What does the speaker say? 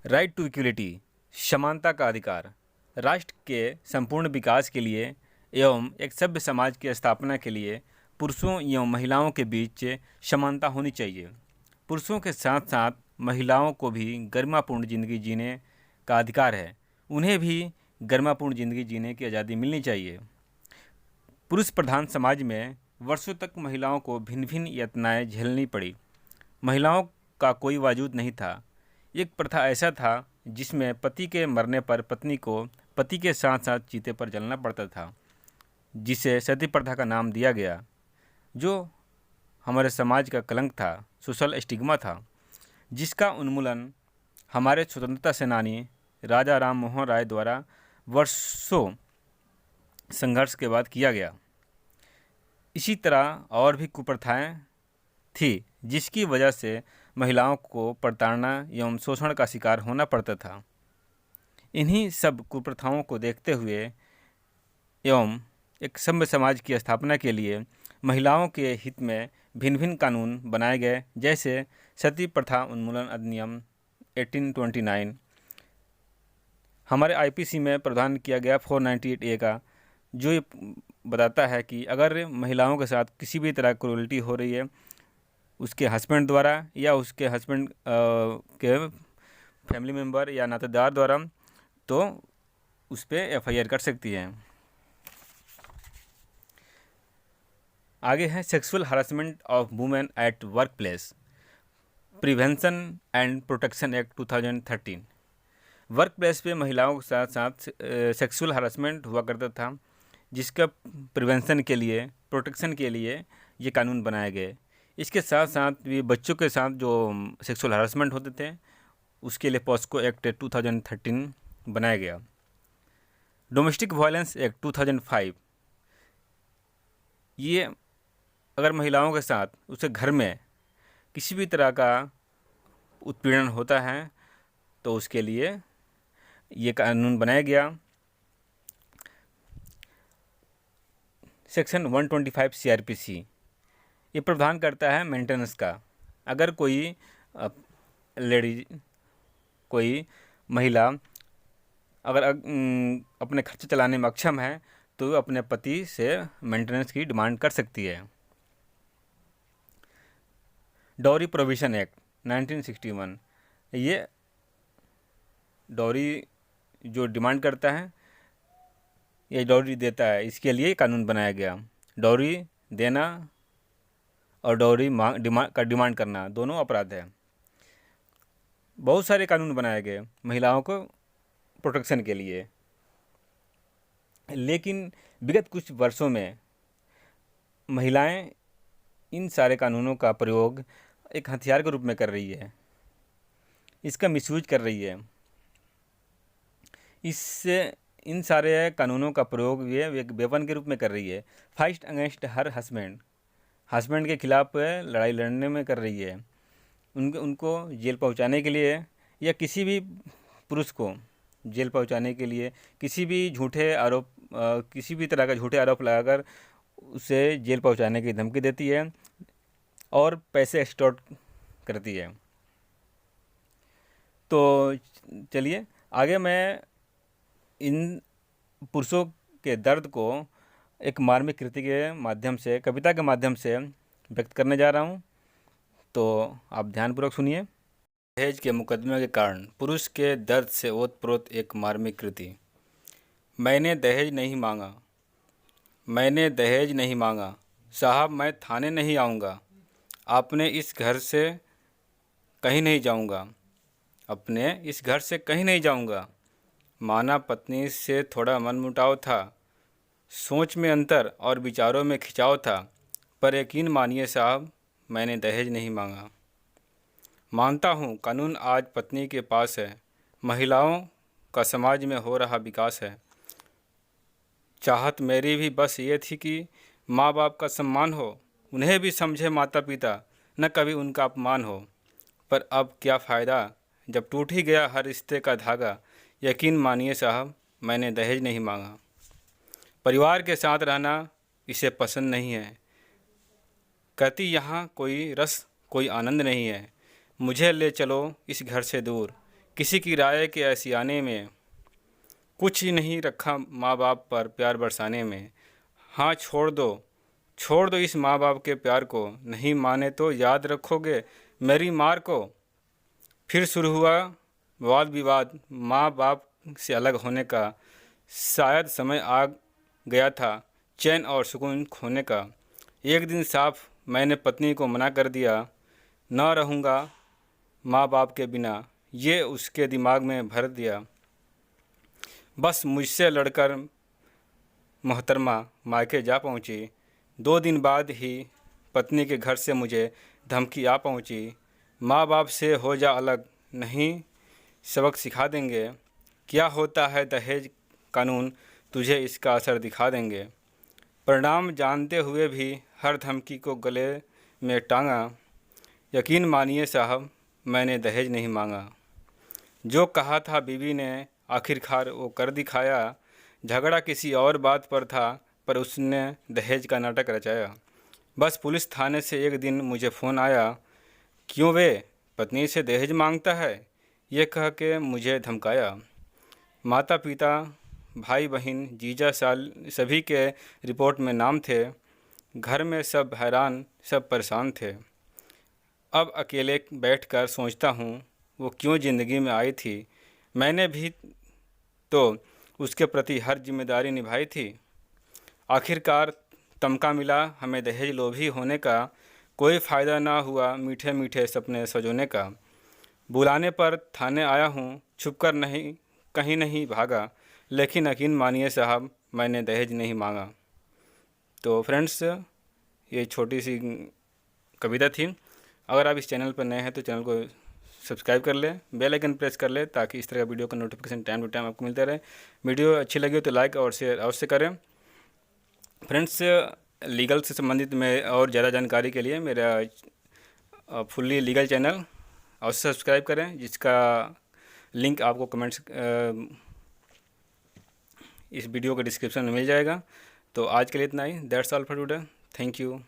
Right to equality, समानता का अधिकार, राष्ट्र के संपूर्ण विकास के लिए एवं एक सभ्य समाज की स्थापना के लिए पुरुषों एवं महिलाओं के बीच समानता होनी चाहिए। पुरुषों के साथ साथ महिलाओं को भी गरिमापूर्ण ज़िंदगी जीने का अधिकार है। उन्हें भी गरिमापूर्ण ज़िंदगी जीने की आज़ादी मिलनी चाहिए। पुरुष प्रधान समाज में वर्षों तक महिलाओं को भिन्न भिन्न यातनाएं झेलनी पड़ी। महिलाओं का कोई वजूद नहीं था। एक प्रथा ऐसा था जिसमें पति के मरने पर पत्नी को पति के साथ साथ चीते पर जलना पड़ता था, जिसे सती प्रथा का नाम दिया गया, जो हमारे समाज का कलंक था, सोशल स्टिग्मा था, जिसका उन्मूलन हमारे स्वतंत्रता सेनानी राजा राम मोहन राय द्वारा वर्षों संघर्ष के बाद किया गया। इसी तरह और भी कुप्रथाएं थी जिसकी वजह से महिलाओं को प्रताड़ना एवं शोषण का शिकार होना पड़ता था। इन्हीं सब कुप्रथाओं को देखते हुए एवं एक सभ्य समाज की स्थापना के लिए महिलाओं के हित में भिन्न भिन्न कानून बनाए गए, जैसे सती प्रथा उन्मूलन अधिनियम 1829, हमारे आईपीसी में प्रावधान किया गया 498A का, जो ये बताता है कि अगर महिलाओं के साथ किसी भी तरह की क्रूरल्टी हो रही है उसके हस्बैंड द्वारा या उसके हस्बैंड के फैमिली मेम्बर या नातेदार द्वारा, तो उस पर एफआईआर कर सकती है। आगे है sexual harassment of women at work place, prevention and protection act 2013। Work place पे महिलाओं के साथ साथ सेक्सुअल हरासमेंट हुआ करता था, जिसका प्रिवेंशन के लिए, प्रोटेक्शन के लिए ये कानून बनाए गए। इसके साथ साथ ये बच्चों के साथ जो सेक्सुअल हरासमेंट होते थे उसके लिए पॉस्को एक्ट 2013 बनाया गया। डोमेस्टिक वायलेंस एक्ट 2005, ये अगर महिलाओं के साथ उसके घर में किसी भी तरह का उत्पीड़न होता है तो उसके लिए ये कानून बनाया गया। सेक्शन 125 CRPC ये प्रावधान करता है मेंटेनेंस का। अगर कोई लेडीज, कोई महिला अगर अपने खर्च चलाने में अक्षम है तो अपने पति से मेंटेनेंस की डिमांड कर सकती है। डॉरी प्रोविजन एक्ट 1961, ये डॉरी जो डिमांड करता है या डॉरी देता है, इसके लिए कानून बनाया गया। डॉरी देना और डॉरी डिमांड करना दोनों अपराध है। बहुत सारे कानून बनाए गए महिलाओं को प्रोटेक्शन के लिए, लेकिन विगत कुछ वर्षों में महिलाएं इन सारे कानूनों का प्रयोग एक हथियार के रूप में कर रही है, इसका मिसयूज कर रही है। इससे इन सारे कानूनों का प्रयोग ये एक वेपन के रूप में कर रही है। फाइट अगेंस्ट हर हस्बैंड के खिलाफ लड़ाई लड़ने में कर रही है। उनको जेल पहुंचाने के लिए या किसी भी पुरुष को जेल पहुंचाने के लिए किसी भी किसी भी तरह का झूठे आरोप लगाकर उसे जेल पहुंचाने की धमकी देती है और पैसे एक्सटॉर्ट करती है। तो चलिए आगे मैं इन पुरुषों के दर्द को एक मार्मिक कृति के माध्यम से, कविता के माध्यम से व्यक्त करने जा रहा हूँ, तो आप ध्यानपूर्वक सुनिए। दहेज के मुकदमे के कारण पुरुष के दर्द से ओतप्रोत एक मार्मिक कृति। मैंने दहेज नहीं मांगा, मैंने दहेज नहीं मांगा, साहब मैं थाने नहीं आऊँगा, आपने इस घर से कहीं नहीं जाऊँगा, अपने इस घर से कहीं नहीं जाऊँगा। माना पत्नी से थोड़ा मनमुटाव था, सोच में अंतर और विचारों में खिंचाव था, पर यकीन मानिए साहब मैंने दहेज नहीं मांगा। मानता हूँ कानून आज पत्नी के पास है, महिलाओं का समाज में हो रहा विकास है। चाहत मेरी भी बस ये थी कि माँ बाप का सम्मान हो, उन्हें भी समझे माता पिता, न कभी उनका अपमान हो। पर अब क्या फ़ायदा जब टूट ही गया हर रिश्ते का धागा। यकीन मानिए साहब मैंने दहेज नहीं मांगा। परिवार के साथ रहना इसे पसंद नहीं है, कहती यहाँ कोई रस कोई आनंद नहीं है। मुझे ले चलो इस घर से दूर, किसी की राय के ऐसियाने में कुछ ही नहीं रखा माँ बाप पर प्यार बरसाने में। हाँ छोड़ दो इस माँ बाप के प्यार को, नहीं माने तो याद रखोगे मेरी मार को। फिर शुरू हुआ वाद विवाद माँ बाप से अलग होने का। शायद समय आ गया था चैन और सुकून खोने का। एक दिन साफ मैंने पत्नी को मना कर दिया, ना रहूँगा माँ बाप के बिना, ये उसके दिमाग में भर दिया। बस मुझसे लड़कर मोहतरमा मायके जा पहुँची। 2 दिन बाद ही पत्नी के घर से मुझे धमकी आ पहुँची, माँ बाप से हो जा अलग, नहीं सबक सिखा देंगे। क्या होता है दहेज कानून, तुझे इसका असर दिखा देंगे। परिणाम जानते हुए भी हर धमकी को गले में टांगा। यकीन मानिए साहब मैंने दहेज नहीं मांगा। जो कहा था बीवी ने आखिरकार वो कर दिखाया। झगड़ा किसी और बात पर था पर उसने दहेज का नाटक रचाया। बस पुलिस थाने से एक दिन मुझे फ़ोन आया, क्यों वे पत्नी से दहेज मांगता है, ये कह के मुझे धमकाया। माता पिता भाई बहन जीजा साल सभी के रिपोर्ट में नाम थे। घर में सब हैरान सब परेशान थे। अब अकेले बैठकर सोचता हूँ वो क्यों ज़िंदगी में आई थी। मैंने भी तो उसके प्रति हर जिम्मेदारी निभाई थी। आखिरकार तमका मिला हमें दहेज लोभी होने का। कोई फ़ायदा ना हुआ मीठे मीठे सपने सजोने का। बुलाने पर थाने आया हूँ, छुपकर नहीं कहीं नहीं भागा, लेकिन यकीन मानिए साहब मैंने दहेज नहीं मांगा। तो फ्रेंड्स ये छोटी सी कविता थी। अगर आप इस चैनल पर नए हैं तो चैनल को सब्सक्राइब कर लें, बेल आइकन प्रेस कर लें ताकि इस तरह का वीडियो का नोटिफिकेशन टाइम टू टाइम आपको मिलता रहे। वीडियो अच्छी लगी हो तो लाइक और शेयर अवश्य करें। फ्रेंड्स लीगल से संबंधित में और ज़्यादा जानकारी के लिए मेरा फुल्ली लीगल चैनल अवश्य सब्सक्राइब करें, जिसका लिंक आपको कमेंट्स इस वीडियो के डिस्क्रिप्शन में मिल जाएगा। तो आज के लिए इतना ही। That's all for today. Thank you.